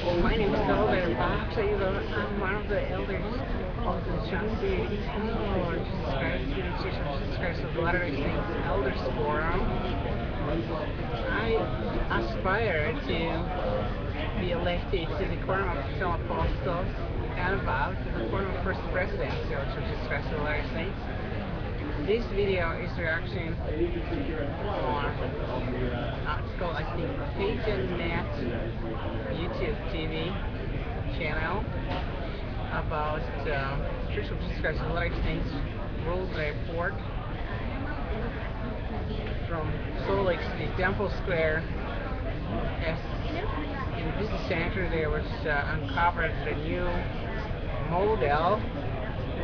My name is Baksay. I'm one of the elders of the Transfigured Lord Jesus Christ, Unity Church of Jesus Christ of Latter-day Saints Elders Forum. I aspire to be elected to the quorum of 10 apostles and about to the quorum of first presidency of Jesus Christ of Latter-day Saints. This video is a reaction on it's called, I think, Net YouTube TV channel about Church of Jesus Christ of Latter-day Saints World Report from Salt Lake City Temple Square. As in the business center, there was uncovered the new model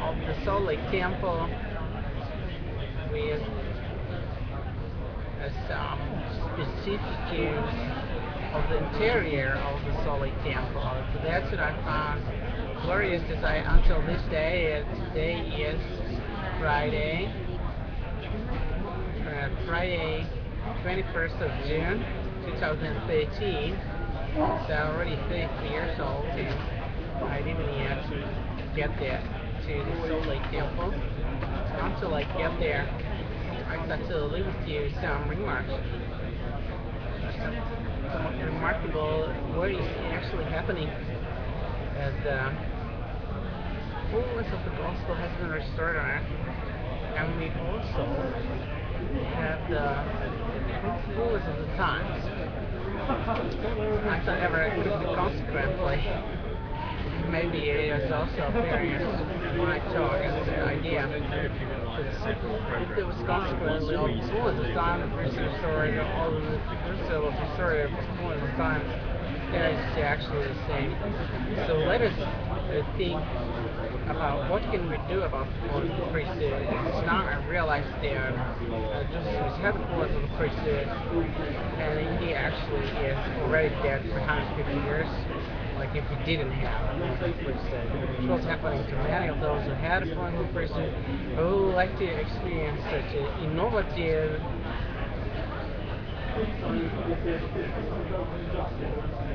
of the Salt Lake Temple with some specifics of the interior of the Salt Lake Temple. So that's what I found glorious until this day. Today is Friday, 21st of June, 2013. So I'm already 33 years old, and I didn't yet get there to the Salt Lake Temple. Until I get there, I got to leave with you some remarks. Some remarkable what is actually happening as the fullness of the gospel has been restored on earth, and we also have the fullness of the times. I thought ever it could be consequently. Maybe it is also appearance when I talk as an idea. If it was consequently all the fullness of time, the priest restored, all of the priest was restored, the fullness of time, then it's actually the same. So let us think about what can we do about the fullness of the priesthood. It's now I realize there Jesus had the fullness of the priesthood, and he actually is already dead for 150 years. Like if we didn't have a priesthood, which was happening to many of those who had a full priesthood, who would like to experience such an innovative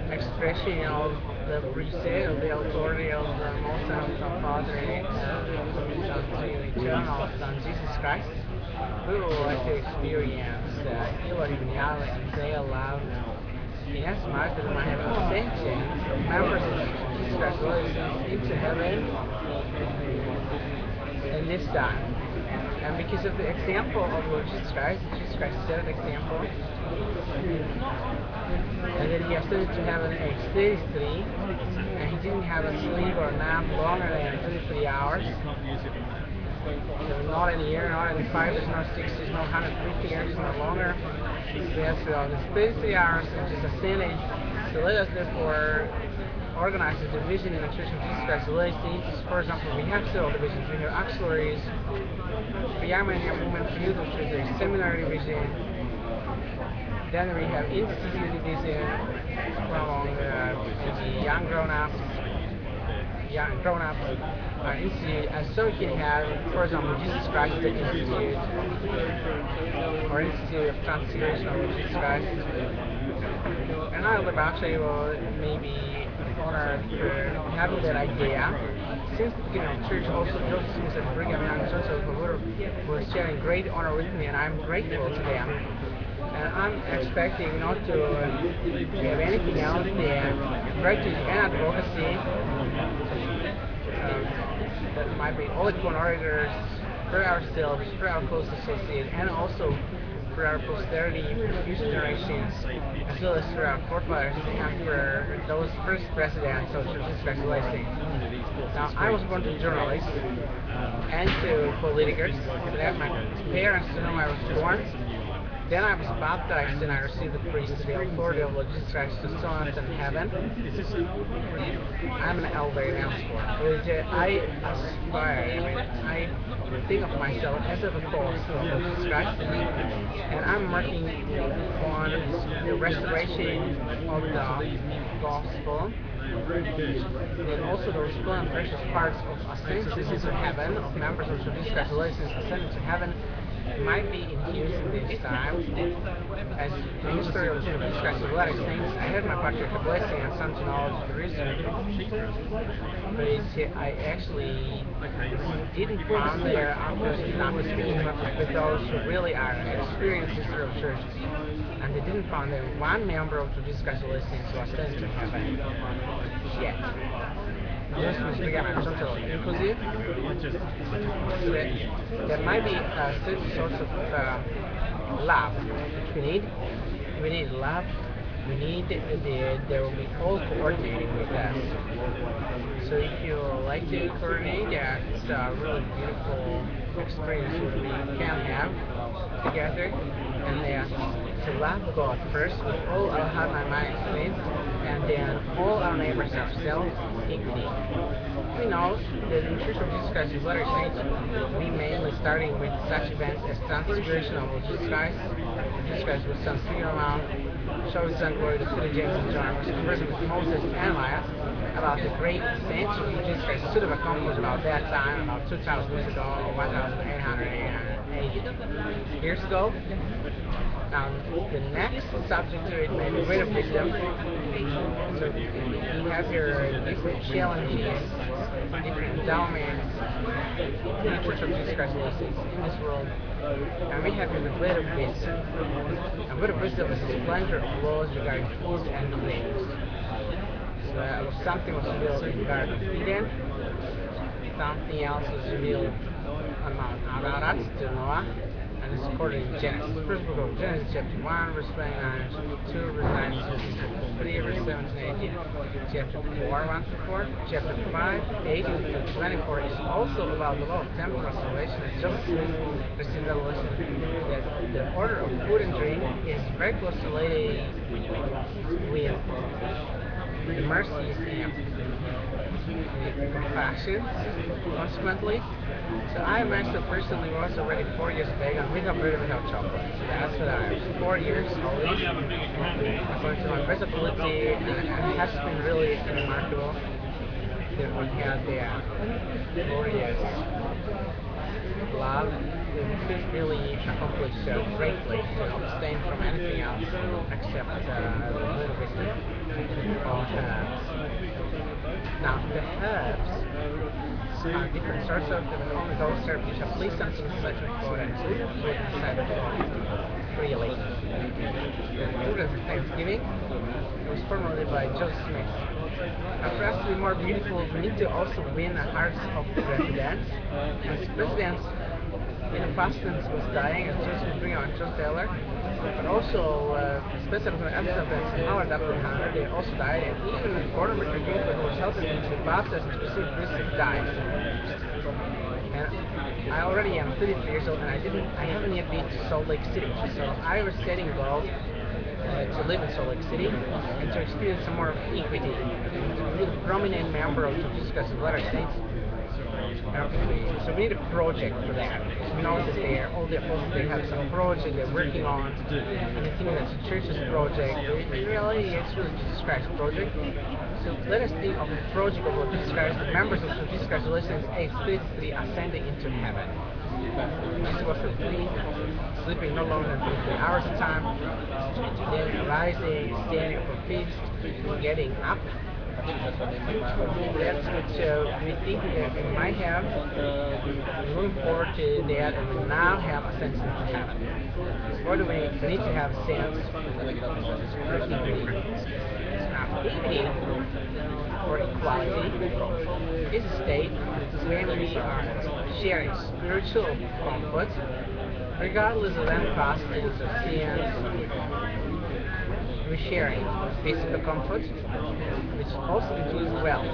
expression of the priesthood, of the authority of the Most High Father, eternal Son Jesus Christ. We would like to experience Elohim, Yahweh, and their love. Inasmuch that I have ascension, members of Jesus Christ into heaven in this time. And because of the example of Lord Jesus Christ set an example, and then he ascended to heaven at age 33, and he didn't have a sleep or nap longer than 33 hours. So not in a year, not in 5 years, not 6 years, not 150 years, not longer. Yes, so it's 33 hours, which is ascending. So let us therefore organize a division in the Church of Jesus Christ of Latter-day Saints. For example, we have several divisions. We have auxiliaries for young men, young women, for youth, which is a seminary division. Then we have institute division from the young grown-ups. Institute, and so you can have, for example, Jesus Christ Institute or Institute of Transfiguration of Jesus Christ. And I would actually will maybe honored for having that idea. Since the beginning of the church, also Joseph Smith and Brigham Young and Joseph were sharing great honor with me, and I'm grateful to them. And I'm expecting not to have anything else than gratitude and advocacy. That might be all the orators for ourselves, for our close associates, and also for our posterity, for future generations, as well as for our forefathers and for those first presidents of Jesus Christ of Latter-day Saints. Now, I was born to journalists and to politicos, so that my parents to whom I was born. Then I was baptized and I received the priesthood, the authority of Lord Jesus Christ to son in heaven. I'm an elder now. I aspire, I think of myself as an apostle of Lord Jesus Christ, and I'm working on the restoration of the gospel, and also those full and precious parts of ascension into heaven, of members of Jesus Christ, ascended to heaven. might be infused in this time as the history of Jesus Christ. A lot of things. I had my patriarchal blessing and some knowledge of the research, but I actually didn't found there after I'm speaking with those who really are experienced history of church, and they didn't find that one member of the Jesus Christ listening to us stand to heaven yet. This was began on social inclusive, so that there might be certain sorts of love which we need. We need love. We need there will be all coordinating with us. So if you like to coordinate, it's a really beautiful experience that we can have together, and to love God first with all our heart, mind, and strength, and then all our neighbors ourselves equally. We know that in the Church of Jesus Christ of Latter-day Saints, we mainly starting with such events as Transfiguration of Jesus Christ. Jesus Christ was transfigured around, showed his son glory to Peter, James, and John, was conversing with Moses and Elias about the great things which Jesus Christ should have accomplished about that time, about 2,000 years ago, or 1,880 years ago. Now, the next subject to it may be greater wisdom. So you have your different challenges, different endowments, in the Church of Jesus Christ in this world, and we have the greater wisdom. And greater wisdom is the splendor of laws regarding food and drinks. So something was revealed in the Garden of Eden, something else was revealed on Mount Ararat to Noah, and it's recorded in Genesis. First book of Genesis, chapter 1, verse 29, chapter 2, verse 9, chapter 3, verse 17, 18, chapter 4, 1 to 4, chapter 5, 18 to 24 is also about the law of temporal salvation. As Joseph received revelation that the order of food and drink is very closely related with the mercies and the compassion, consequently. So I myself personally was already 4 years vegan without bread, without chocolate. So that's what I was 4 years old. According to my visibility, and it has been really remarkable that we had the glorious love that could really accomplish greatly to abstain from anything else except the little wisdom of herbs. Now, the herbs are different sorts of them, and only those herbs which have least something such as God and food inside of God freely. The food of Thanksgiving was formulated by Joseph Smith. Now, for us to be more beautiful, we need to also win the hearts of the presidents. As presidents, Fastens was dying, as Joseph Brigham and John Taylor, but also especially when Asdcend and Howard Hunter, they also died, and even Gordon Richard Ginkler, who was helping me to be baptized and to receive Christ, died. And I already am 33 years old, and I haven't yet been to Salt Lake City, so I was setting a goal to live in Salt Lake City and to experience some more equity, and to be a really prominent member of the Jesus Christ of Latter-day Saints. So we need a project for that. We know that all the apostles, they have some project they're working on, and they think that's the church's project. In reality, it's really Jesus Christ's project. So let us think of the project of Lord Jesus Christ, the members of Jesus Christ relations explicitly ascending into heaven. Jesus was sleeping no longer than 3 hours at a time, then rising, standing for feast, getting up. That's what we think that we might have. Moving forward to that, and we now have a sense of heaven. What do we need to have a sense of equity? Equity, or equality, is a state when we are sharing spiritual comfort, regardless of any fastings or sins. We're sharing physical comfort, which also includes wealth.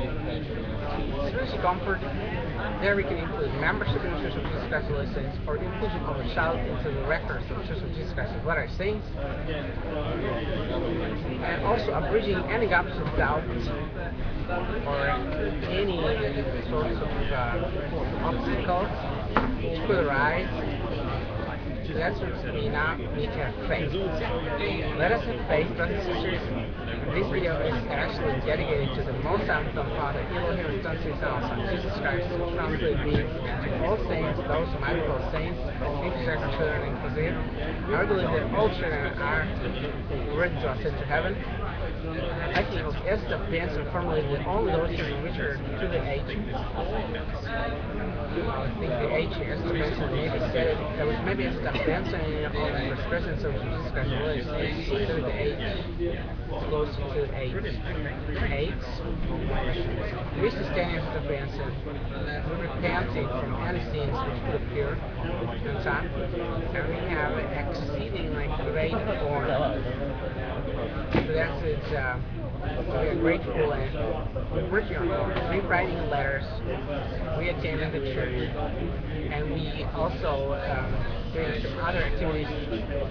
Spiritual comfort, there we can include membership in the Church of Jesus Christ of Latter-day Saints, or inclusion of a child into the records of the Church of Jesus Christ of Latter-day Saints, and also abridging any gaps of doubt or any sorts of obstacles which could arise that's what we now need to have faith. Let us have faith, brothers and sisters. This video is actually dedicated to the most unknown Father, Elohim, Son, Jesus Christ, who translated means to all saints, those whom I call saints, intercessor, children, inclusive. I believe that all children are written to ascend to heaven. I think Asdcend formulated only those children which are to the age. I think the age Asdcend maybe said it was maybe Asdcend in all the first presence of Jesus Christ was the age close to 8. 8. We used to stand as Asdcend, repenting from any sins which could appear in time, and we have exceedingly great form. So that's it. We are grateful and we're working on rewriting letters. We attended the church, and we also doing some other activities,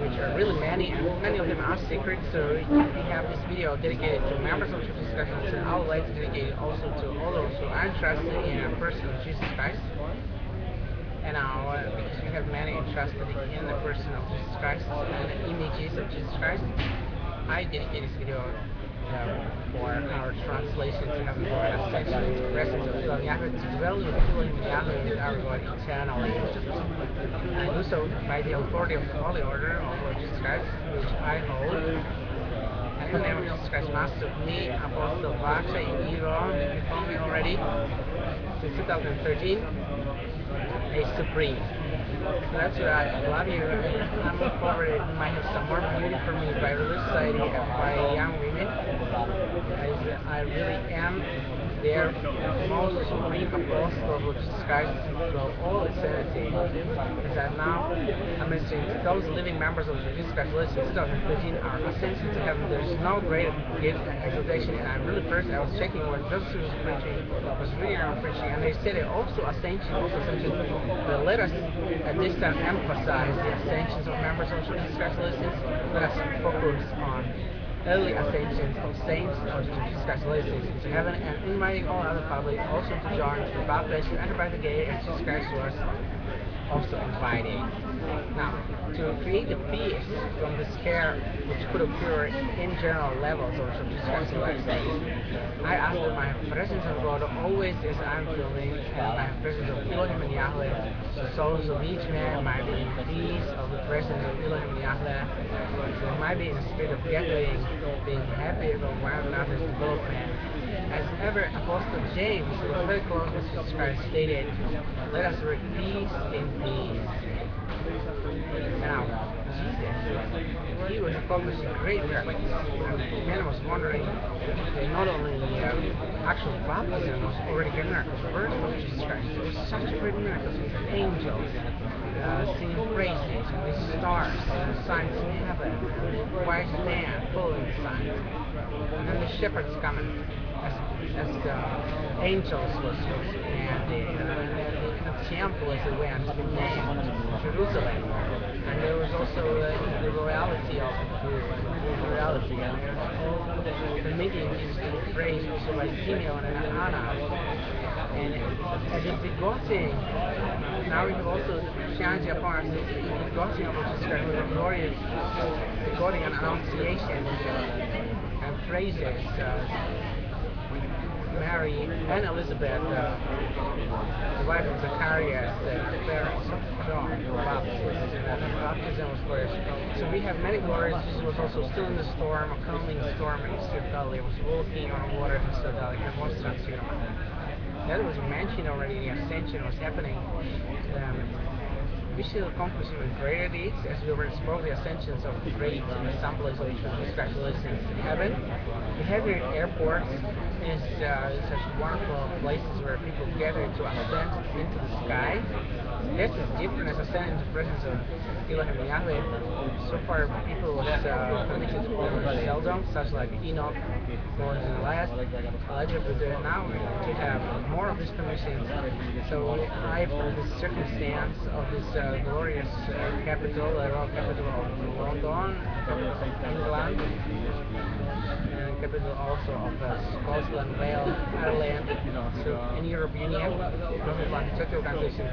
which are really many, and many of them are secret. So we have this video dedicated to members of church discussions, and I would like to dedicate it also to all those who are interested in a person of Jesus Christ. And now, because we have many interested in the person of Jesus Christ and the images of Jesus Christ, I dedicate this video for our translation to heaven, for ascension into the presence of Yahweh, to dwell with Elohim Yahweh with our God eternally. And do so by the authority of the Holy Order of Lord Jesus Christ, which I hold. In the name of Jesus Christ, Master of me, Apostle Baksay in Iran, you found me already since 2013, Asupreme. So that's what I love you. I'm looking forward to you might have some more beauty for me by Religious Society and by young women. I really am their most supreme apostle of Jesus Christ throughout all eternity. As I'm now ministering to those living members of Jesus Christ since 2015 are ascension to heaven. There's no greater gift than exaltation, and I'm really first I was checking what Joseph was preaching, was reading around preaching, and they said it also ascension, but let us at this time emphasize the ascensions of members of Jesus Christ. Let us focus on early ascensions of saints of Jesus Christ into heaven, and inviting all other public also to join the baptized to enter by the gate as Jesus Christ was also invited. Now, to create the peace from the scare which could occur in general levels of Jesus Christ, I ask that my presence of God always as I'm feeling, and my presence of Elohim and Yahweh, the souls of each man might be in peace of the presence of Elohim and Yahweh. There might be in a state of gathering, being happy about one another's development. As ever, Apostle James, who was very close with Jesus Christ, stated, let us read peace in peace. Now, Jesus, he was accomplishing great miracles. Man was wondering that not only actual baptism was already a miracle, the birth of Jesus Christ, it was such a great miracle with angels singing praises, and the stars, and the signs in heaven, and the wise man following the signs, and then the shepherds coming as the angels was and the temple as it went to Jerusalem, and there was also the royalty of the meeting is praised also by Simeon and Anna, and as a begotten, now we have also the challenge upon us, the begotten of Jesus Christ with a glorious begotten and annunciation and praises. Mary and Elizabeth, the wife of Zacharias, the parents of John the Baptist, and the baptism was glorious. So we have many glories. Jesus was also still in the storm, a calming storm in Sea of Galilee. He was walking on water in Sea of Galilee, and was transfigured. That was mentioned already. The ascension was happening. We should accomplish even greater deeds, as we already spoke, the ascensions of great assemblies of Jesus Christ in heaven. We have here airports is such wonderful places where people gather to ascend into the sky. This is different as ascending into the presence of Elohim and Yahweh. So far, people was permitted to seldom, such like Enoch, Moses, and Elijah, but now we have more of these permissions. So I, for this circumstance of this glorious capital, royal capital of London, England, capital also of Scotland, Wales, Ireland, so in Europe Union, non-governmental charity organization.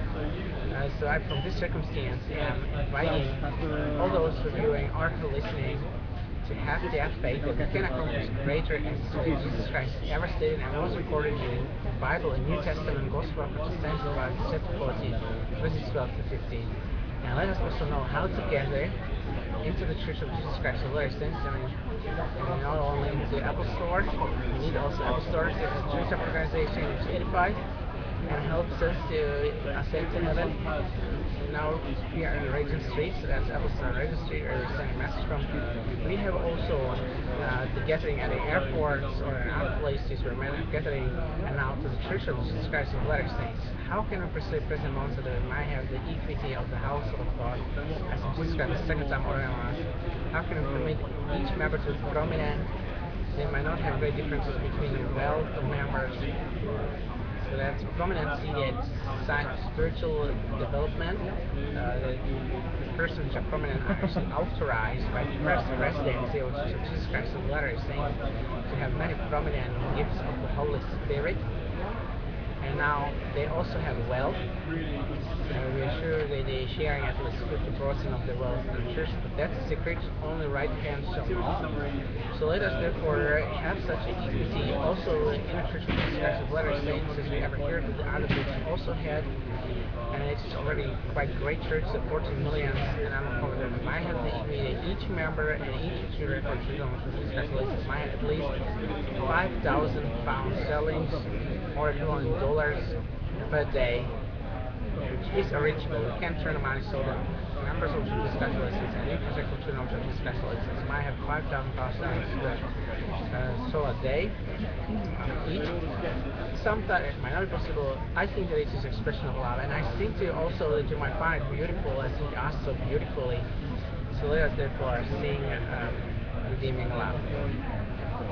So I, from this circumstance, am inviting all those reviewing or listening to have that faith that we can accomplish greater as Jesus Christ ever stated and was recorded in the Bible and New Testament Gospel of Protestant about chapter 14, verses 12 to 15. And let us also know how to gather into the Church of Jesus Christ of Latter-day Saints, and not only into the Apple Store. We need also Apple Store. It's a church organization which edifies and helps us to ascend to heaven. Now we are in Regent Street, so that's Apple Store Regent Street, where we're sending a message from. We have also the gathering at the airports or in other places where men are gathering, and now to the Church of Jesus Christ of Latter-day Saints. How can we perceive present moment so that we might have the equity of the household of God as in Jesus Christ the second time organized? How can we permit each member to be prominent? They might not have great differences between the wealth of members. So that's prominence in its spiritual development. The persons which are prominent are actually authorized by the first presidency of Jesus Christ of Latter-day Saints to have many prominent gifts of the Holy Spirit. And now they also have wealth. We are sure that they are sharing at least 50% of the wealth in the church, but that's a secret. Only right hand shall know. So let us therefore have such a equity also in the Church of Jesus Christ of Latter-day Saints, as we ever heard that the other churches also had. And it's already quite great church, supporting millions, and I'm confident that might have the equity that each member and each church or children of Jesus Christ of Latter-day Saints might have at least 5,000 pounds sterling or equivalent in dollars per day, which is reachable. We can't turn the money so that members of Jesus Christ of Latter-day Saints and intersection children of Jesus Christ of Latter-day Saints might have 5,000 pounds sterling so a day each. Sometimes it might not be possible. I think that it is expression of love, and I think too also that you might find it beautiful as He asked so beautifully. So let us therefore sing redeeming love.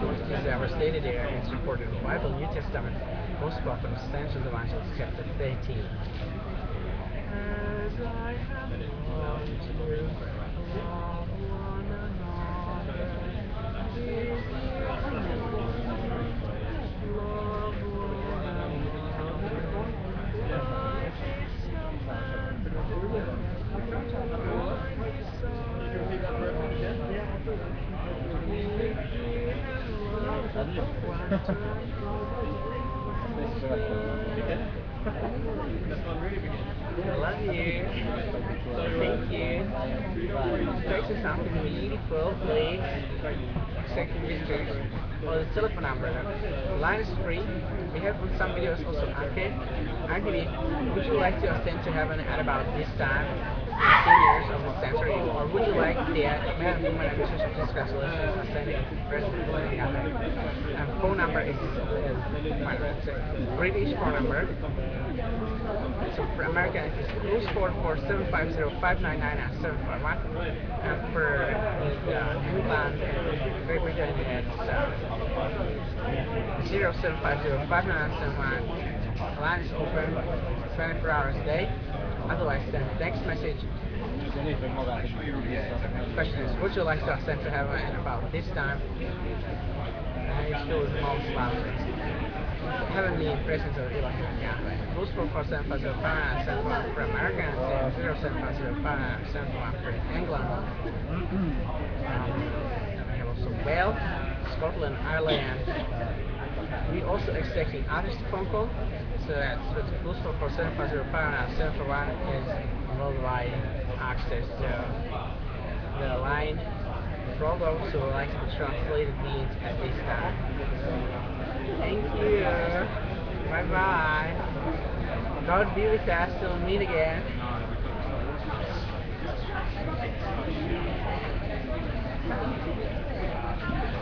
This is ever stated there, and it's recorded in the Bible, New Testament, Gospel of Asdcend, chapter 13. As I have loved you, love one another. This is love one another. By this command, I love you. Thank you. Text something beautiful, please. Second visitors. Or the telephone number. The line is free. We have some videos also archived. Would you like to ascend to heaven at about this time? 15 years of the century, or would you like the man and woman and Church of Jesus Christ ascending President Yahweh? And phone number is British phone number. So for American it is +44-750-599-751, and for England and Great Britain it's 0750-599-751. The line is open 24 hours a day. Otherwise, send text message. Question is, would you like to ascend to heaven at about this time? And it's filled with most love. Heavenly presence of Elohim and Yahweh. +44-750-599-751 for Americans and 0750-599-751 for England. We have also Wales, Scotland, Ireland. We also accepting others phone call. So that's +44-750-599-751 is worldwide access to the line. For all those who would like to be translated beings at this time. Thank you. Bye bye. God be with us till we meet again.